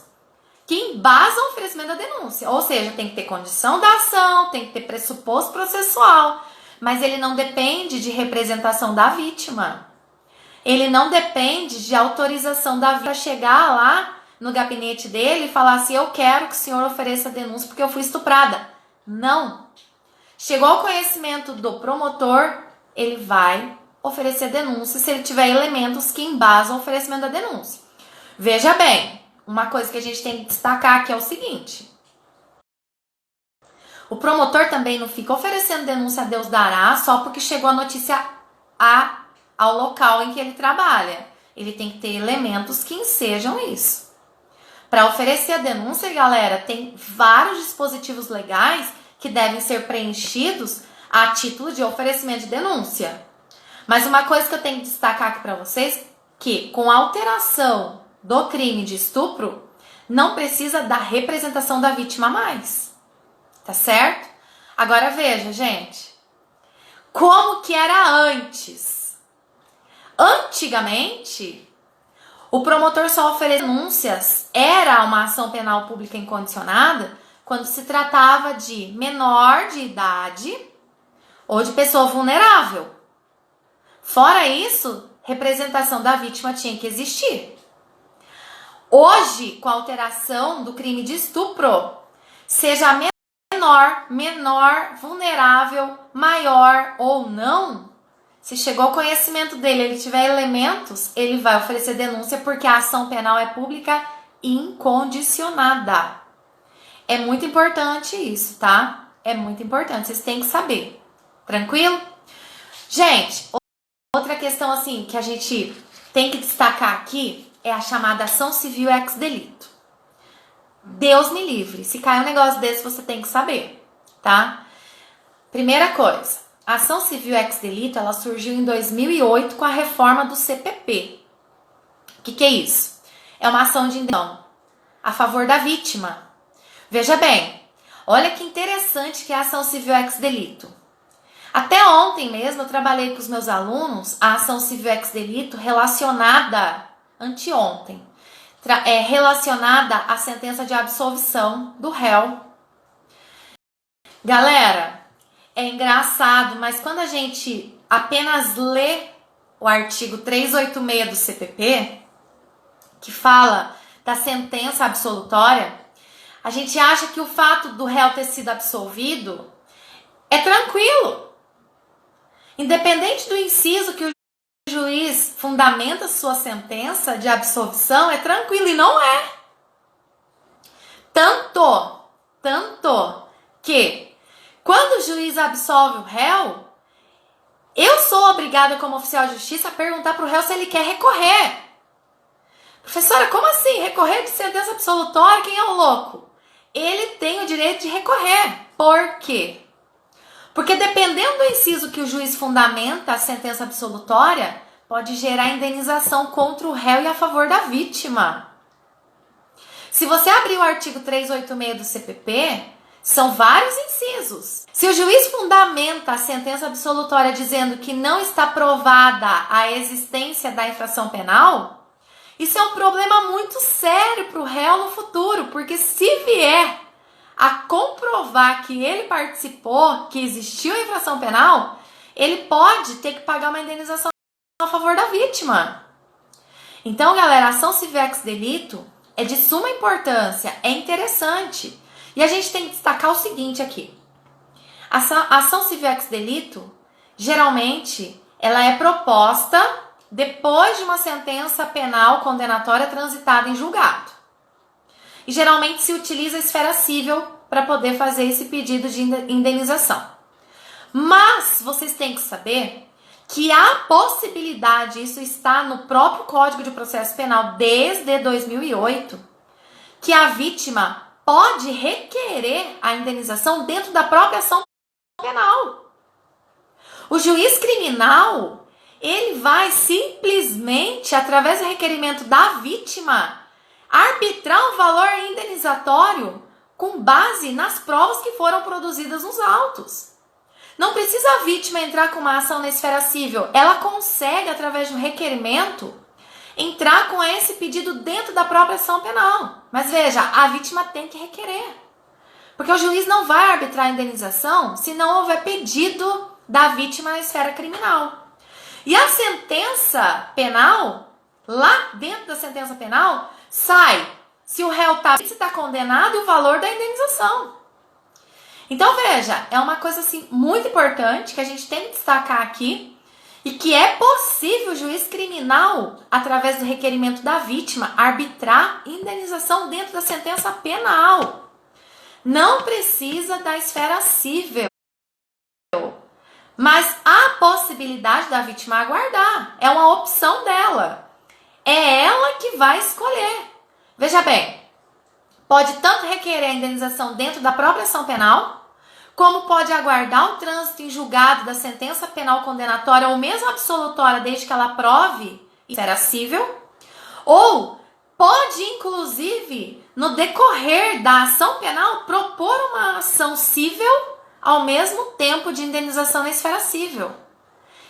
que embasam o oferecimento da denúncia. Ou seja, tem que ter condição da ação, tem que ter pressuposto processual, mas ele não depende de representação da vítima. Ele não depende de autorização da vítima para chegar lá no gabinete dele e falar assim, eu quero que o senhor ofereça denúncia porque eu fui estuprada. Não. Chegou ao conhecimento do promotor, ele vai oferecer denúncia se ele tiver elementos que embasam o oferecimento da denúncia. Veja bem, uma coisa que a gente tem que destacar aqui é o seguinte. O promotor também não fica oferecendo denúncia a Deus dará só porque chegou a notícia ao local em que ele trabalha. Ele tem que ter elementos que ensejam isso. Para oferecer a denúncia, galera, tem vários dispositivos legais que devem ser preenchidos a título de oferecimento de denúncia. Mas uma coisa que eu tenho que destacar aqui para vocês, que com a alteração do crime de estupro, não precisa da representação da vítima mais. Tá certo? Agora veja, gente, como que era antes? Antigamente, o promotor só oferecia denúncias, era uma ação penal pública incondicionada, quando se tratava de menor de idade ou de pessoa vulnerável. Fora isso, representação da vítima tinha que existir. Hoje, com a alteração do crime de estupro, seja menor, vulnerável, maior ou não, se chegou ao conhecimento dele, ele tiver elementos, ele vai oferecer denúncia porque a ação penal é pública incondicionada. É muito importante isso, tá? É muito importante, vocês têm que saber. Tranquilo? Gente, outra questão assim que a gente tem que destacar aqui é a chamada ação civil ex delito. Deus me livre, se cair um negócio desse você tem que saber, tá? Primeira coisa, a ação civil ex delito, ela surgiu em 2008 com a reforma do CPP. O que é isso? É uma ação de indenização a favor da vítima. Veja bem, olha que interessante que é a ação civil ex delito. Até ontem mesmo eu trabalhei com os meus alunos a ação civil ex delito relacionada, anteontem, relacionada à sentença de absolvição do réu. Galera, é engraçado, mas quando a gente apenas lê o artigo 386 do CPP, que fala da sentença absolutória, a gente acha que o fato do réu ter sido absolvido é tranquilo. Independente do inciso que o juiz fundamenta sua sentença de absolvição, é tranquilo, e não é. Tanto que quando o juiz absolve o réu, eu sou obrigada como oficial de justiça a perguntar para o réu se ele quer recorrer. Professora, como assim? Recorrer de sentença absolutória? Quem é o louco? Ele tem o direito de recorrer. Por quê? Porque dependendo do inciso que o juiz fundamenta a sentença absolutória, pode gerar indenização contra o réu e a favor da vítima. Se você abrir o artigo 386 do CPP, são vários incisos. Se o juiz fundamenta a sentença absolutória dizendo que não está provada a existência da infração penal, isso é um problema muito sério para o réu no futuro, porque se vier a comprovar que ele participou, que existiu a infração penal, ele pode ter que pagar uma indenização a favor da vítima. Então, galera, a ação civil ex delito é de suma importância, é interessante. E a gente tem que destacar o seguinte aqui. A ação civil ex delito, geralmente, ela é proposta depois de uma sentença penal condenatória transitada em julgado. E geralmente se utiliza a esfera civil para poder fazer esse pedido de indenização. Mas vocês têm que saber que há possibilidade, isso está no próprio Código de Processo Penal desde 2008, que a vítima pode requerer a indenização dentro da própria ação penal. O juiz criminal, ele vai simplesmente, através do requerimento da vítima, arbitrar um valor indenizatório com base nas provas que foram produzidas nos autos. Não precisa a vítima entrar com uma ação na esfera civil. Ela consegue, através de um requerimento, entrar com esse pedido dentro da própria ação penal. Mas veja, a vítima tem que requerer. Porque o juiz não vai arbitrar a indenização se não houver pedido da vítima na esfera criminal. E a sentença penal, lá dentro da sentença penal, sai se o réu está condenado e o valor da indenização. Então veja, é uma coisa assim muito importante que a gente tem que destacar aqui e que é possível o juiz criminal, através do requerimento da vítima, arbitrar indenização dentro da sentença penal. Não precisa da esfera civil. Mas há possibilidade da vítima aguardar. É uma opção dela. É ela que vai escolher. Veja bem, pode tanto requerer a indenização dentro da própria ação penal, como pode aguardar o trânsito em julgado da sentença penal condenatória ou mesmo absolutória, desde que ela prove esfera civil, ou pode, inclusive, no decorrer da ação penal, propor uma ação civil ao mesmo tempo de indenização na esfera civil.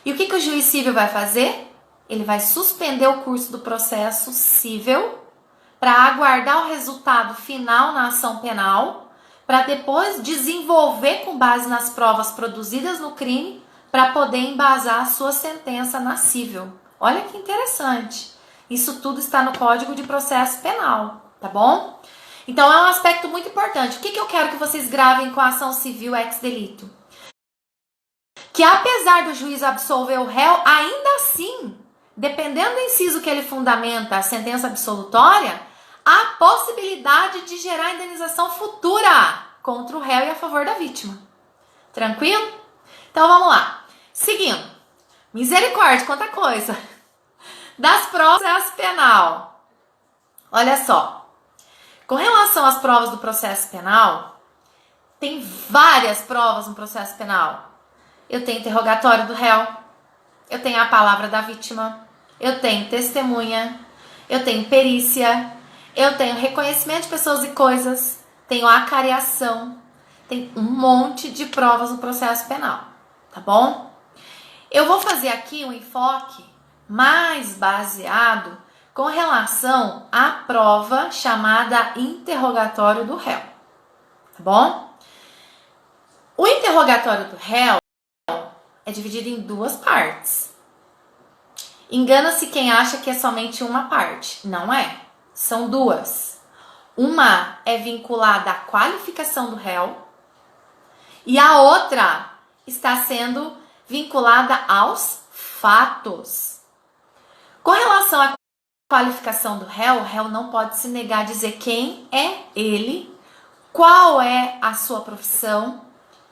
E o que o juiz civil vai fazer? Ele vai suspender o curso do processo civil para aguardar o resultado final na ação penal, para depois desenvolver com base nas provas produzidas no crime, para poder embasar a sua sentença na civil. Olha que interessante. Isso tudo está no Código de Processo Penal, tá bom? Então é um aspecto muito importante. O que eu quero que vocês gravem com a ação civil ex delito? Que apesar do juiz absolver o réu, ainda assim, dependendo do inciso que ele fundamenta a sentença absolutória, há possibilidade de gerar indenização futura contra o réu e a favor da vítima. Tranquilo? Então vamos lá. Seguindo. Misericórdia, quanta coisa. Das provas do processo penal. Olha só. Com relação às provas do processo penal, tem várias provas no processo penal. Eu tenho interrogatório do réu, eu tenho a palavra da vítima, eu tenho testemunha, eu tenho perícia, eu tenho reconhecimento de pessoas e coisas, tenho acariação, tem um monte de provas no processo penal, tá bom? Eu vou fazer aqui um enfoque mais baseado com relação à prova chamada interrogatório do réu, tá bom? O interrogatório do réu é dividido em duas partes. Engana-se quem acha que é somente uma parte. Não é. São duas. Uma é vinculada à qualificação do réu e a outra está sendo vinculada aos fatos. Com relação à qualificação do réu, o réu não pode se negar a dizer quem é ele, qual é a sua profissão,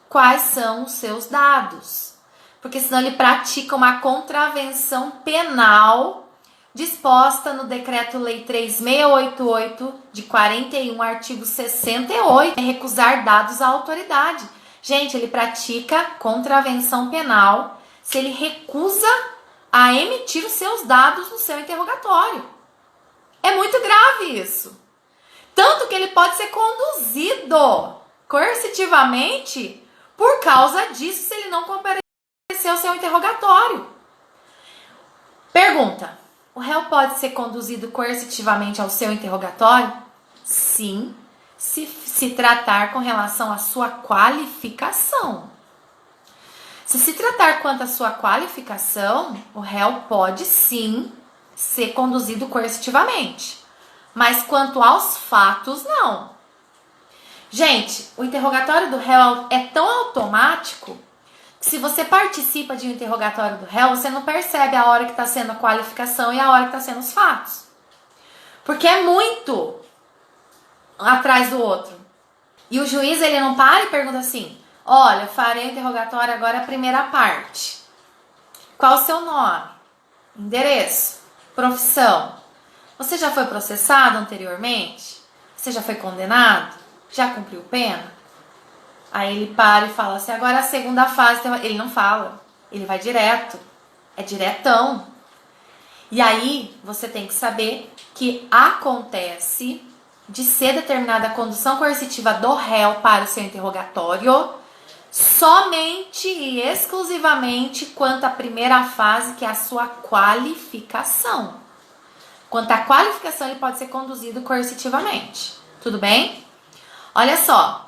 quais são os seus dados. Porque senão ele pratica uma contravenção penal disposta no Decreto-Lei 3688 de 41, artigo 68, é recusar dados à autoridade. Gente, ele pratica contravenção penal se ele recusa a emitir os seus dados no seu interrogatório. É muito grave isso. Tanto que ele pode ser conduzido coercitivamente por causa disso se ele não comparecer ao seu interrogatório. Pergunta: o réu pode ser conduzido coercitivamente ao seu interrogatório? Sim, se tratar com relação à sua qualificação. Se tratar quanto à sua qualificação, o réu pode sim ser conduzido coercitivamente. Mas quanto aos fatos, não. Gente, o interrogatório do réu é tão automático que se você participa de um interrogatório do réu, você não percebe a hora que está sendo a qualificação e a hora que está sendo os fatos. Porque é muito atrás do outro. E o juiz, ele não para e pergunta assim: olha, eu farei o interrogatório agora a primeira parte. Qual o seu nome? Endereço? Profissão? Você já foi processado anteriormente? Você já foi condenado? Já cumpriu pena? Aí ele para e fala assim: agora a segunda fase. Ele não fala, ele vai direto. É diretão. E aí você tem que saber que acontece de ser determinada a condução coercitiva do réu para o seu interrogatório somente e exclusivamente quanto à primeira fase, que é a sua qualificação. Quanto à qualificação, ele pode ser conduzido coercitivamente. Tudo bem? Olha só.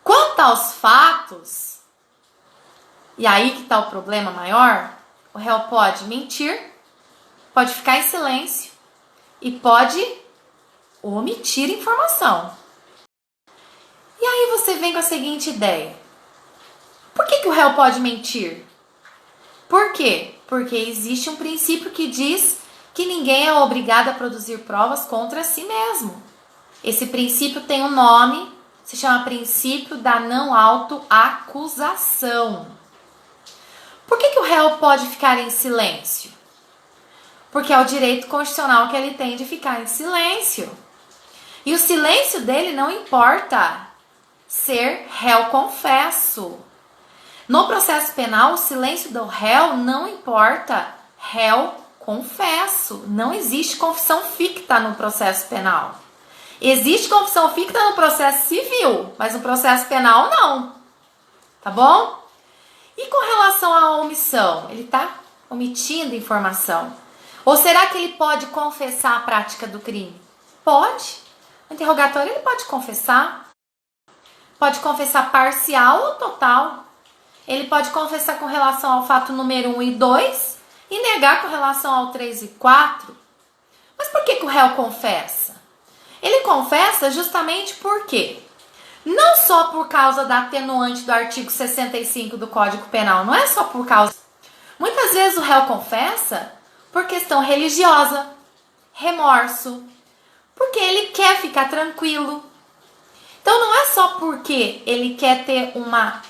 Quanto aos fatos, E aí que tá o problema maior. O réu pode mentir, pode ficar em silêncio e pode omitir informação. E aí você vem com a seguinte ideia. Por que o réu pode mentir? Por quê? Porque existe um princípio que diz que ninguém é obrigado a produzir provas contra si mesmo. Esse princípio tem um nome, se chama princípio da não autoacusação. Por que o réu pode ficar em silêncio? Porque é o direito constitucional que ele tem de ficar em silêncio. E o silêncio dele não importa ser réu confesso. No processo penal, o silêncio do réu não importa réu confesso. Não existe confissão ficta no processo penal. Existe confissão ficta no processo civil, mas no processo penal não. Tá bom? E com relação à omissão? Ele está omitindo informação. Ou será que ele pode confessar a prática do crime? Pode. No interrogatório ele pode confessar. Pode confessar parcial ou total. Ele pode confessar com relação ao fato número 1 e 2 e negar com relação ao 3 e 4. Mas por que o réu confessa? Ele confessa justamente porque não só por causa da atenuante do artigo 65 do Código Penal, não é só por causa. Muitas vezes o réu confessa por questão religiosa, remorso, porque ele quer ficar tranquilo. Então não é só porque ele quer ter uma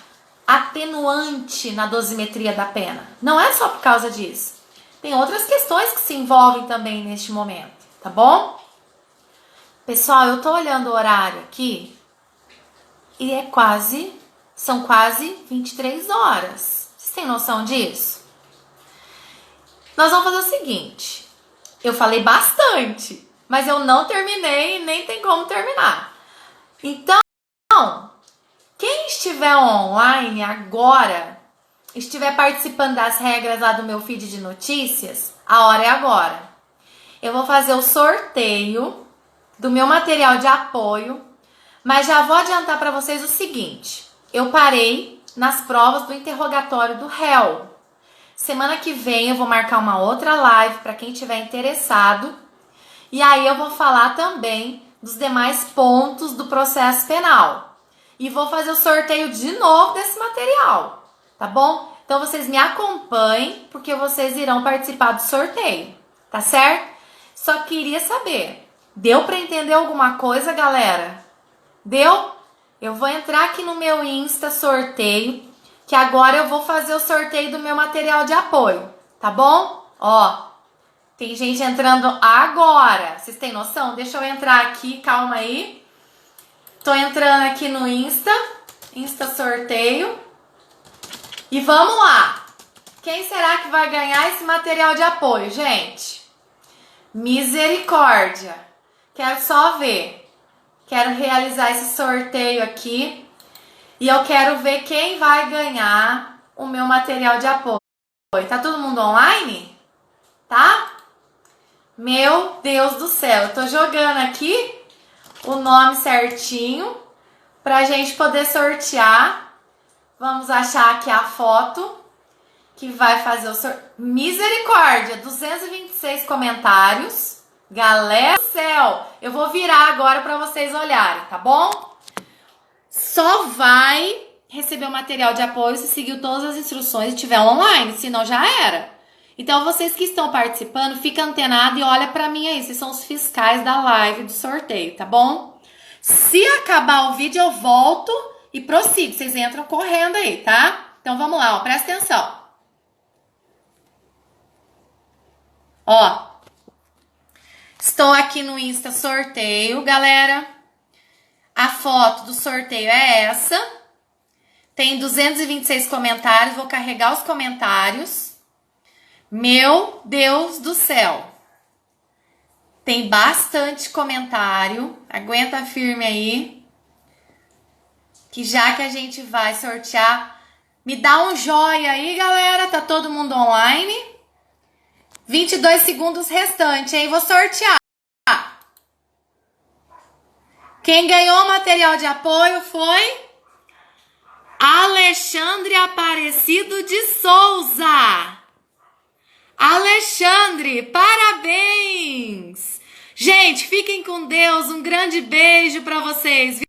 atenuante na dosimetria da pena. Não é só por causa disso. Tem outras questões que se envolvem também neste momento, tá bom? Pessoal, eu tô olhando o horário aqui e são quase 23 horas. Vocês têm noção disso? Nós vamos fazer o seguinte. Eu falei bastante, mas eu não terminei e nem tem como terminar. Então, quem estiver online agora, estiver participando das regras lá do meu feed de notícias, a hora é agora. Eu vou fazer o sorteio do meu material de apoio, mas já vou adiantar para vocês o seguinte. Eu parei nas provas do interrogatório do réu. Semana que vem eu vou marcar uma outra live para quem estiver interessado. E aí eu vou falar também dos demais pontos do processo penal. E vou fazer o sorteio de novo desse material, tá bom? Então vocês me acompanhem, porque vocês irão participar do sorteio, tá certo? Só queria saber, deu para entender alguma coisa, galera? Deu? Eu vou entrar aqui no meu Insta sorteio, que agora eu vou fazer o sorteio do meu material de apoio, tá bom? Ó, tem gente entrando agora, vocês têm noção? Deixa eu entrar aqui, calma aí. Tô entrando aqui no Insta sorteio. E vamos lá. Quem será que vai ganhar esse material de apoio, gente? Misericórdia. Quero só ver. Quero realizar esse sorteio aqui. E eu quero ver quem vai ganhar o meu material de apoio. Tá todo mundo online? Tá? Meu Deus do céu. Eu tô jogando aqui o nome certinho pra gente poder sortear. Vamos achar aqui a foto que vai fazer o sorteio. Misericórdia, 226 comentários. Galera do céu, eu vou virar agora pra vocês olharem, tá bom? Só vai receber o material de apoio se seguir todas as instruções e estiver online, senão já era. Então vocês que estão participando, fica antenado e olha pra mim aí, vocês são os fiscais da live do sorteio, tá bom? Se acabar o vídeo eu volto e prossigo, vocês entram correndo aí, tá? Então vamos lá, ó, presta atenção. Ó, estou aqui no Insta sorteio, galera. A foto do sorteio é essa. Tem 226 comentários, vou carregar os comentários. Meu Deus do céu. Tem bastante comentário. Aguenta firme aí. Que já que a gente vai sortear, me dá um joinha aí, galera. Tá todo mundo online. 22 segundos restantes, hein? Vou sortear. Quem ganhou o material de apoio foi Alexandre Aparecido de Souza. Alexandre, parabéns! Gente, fiquem com Deus. Um grande beijo para vocês.